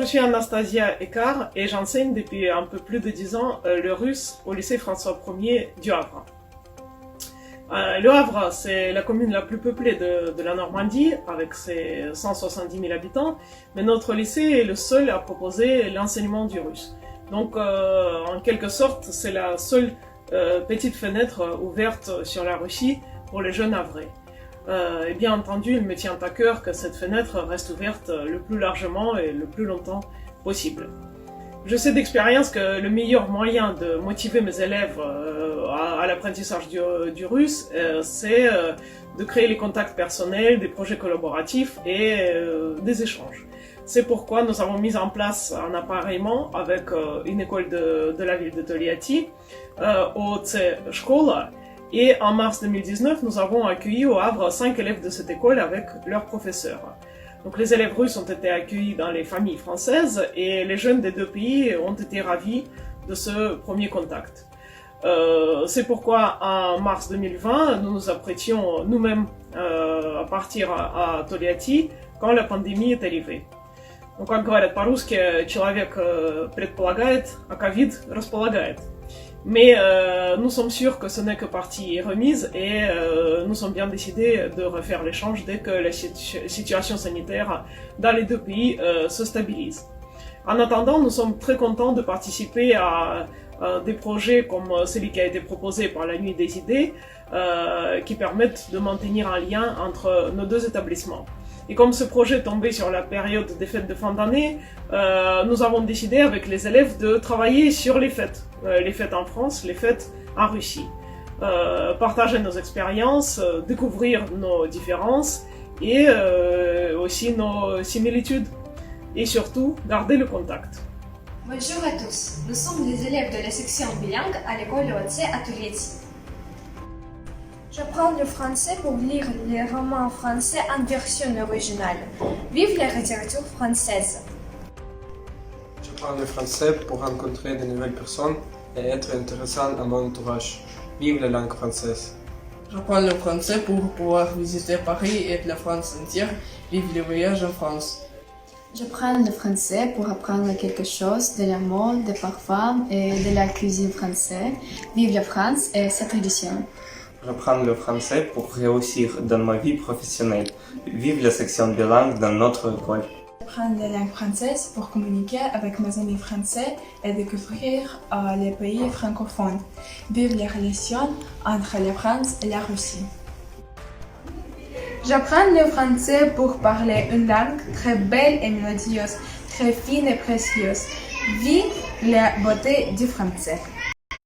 Je suis Anastasia Ekar et j'enseigne depuis un peu plus de 10 ans le russe au lycée François Ier du Havre. Le Havre, c'est la commune la plus peuplée de la Normandie, avec ses 170 000 habitants, mais notre lycée est le seul à proposer l'enseignement du russe. Donc, en quelque sorte, c'est la seule petite fenêtre ouverte sur la Russie pour les jeunes havrais. Et bien entendu, il me tient à cœur que cette fenêtre reste ouverte le plus largement et le plus longtemps possible. Je sais d'expérience que le meilleur moyen de motiver mes élèves à l'apprentissage du russe, c'est de créer les contacts personnels, des projets collaboratifs et des échanges. C'est pourquoi nous avons mis en place un appareillement avec une école de la ville de Tolyatti, OC Shkola. Et en mars 2019, nous avons accueilli au Havre 5 élèves de cette école avec leurs professeurs. Donc les élèves russes ont été accueillis dans les familles françaises et les jeunes des deux pays ont été ravis de ce premier contact. C'est pourquoi en mars 2020, nous nous apprêtions nous-mêmes à partir à Tolyatti quand la pandémie est arrivée. Ну, как говорят по-русски, человек предполагает, а ковид располагает. Mais nous sommes sûrs que ce n'est que partie remise et nous sommes bien décidés de refaire l'échange dès que la situation sanitaire dans les deux pays se stabilise. En attendant, nous sommes très contents de participer à des projets comme celui qui a été proposé par la Nuit des idées qui permettent de maintenir un lien entre nos deux établissements. Et comme ce projet tombait sur la période des fêtes de fin d'année, nous avons décidé avec les élèves de travailler sur les fêtes en France, les fêtes en Russie. Partager nos expériences, découvrir nos différences et aussi nos similitudes. Et surtout, garder le contact. Bonjour à tous, nous sommes les élèves de la section bilingue à l'école OC à Tolyatti. J'apprends le français pour lire les romans français en version originale. Vive la littérature française! J'apprends le français pour rencontrer de nouvelles personnes et être intéressant à mon entourage. Vive la langue française! J'apprends le français pour pouvoir visiter Paris et la France entière. Vive le voyage en France! J'apprends le français pour apprendre quelque chose de la mode, des parfums et de la cuisine française. Vive la France et sa tradition! J'apprends le français pour réussir dans ma vie professionnelle. Vive la section bilingue dans notre école. J'apprends la langue française pour communiquer avec mes amis français et découvrir les pays francophones. Vive les relations entre la France et la Russie. J'apprends le français pour parler une langue très belle et mélodieuse, très fine et précieuse. Vive la beauté du français!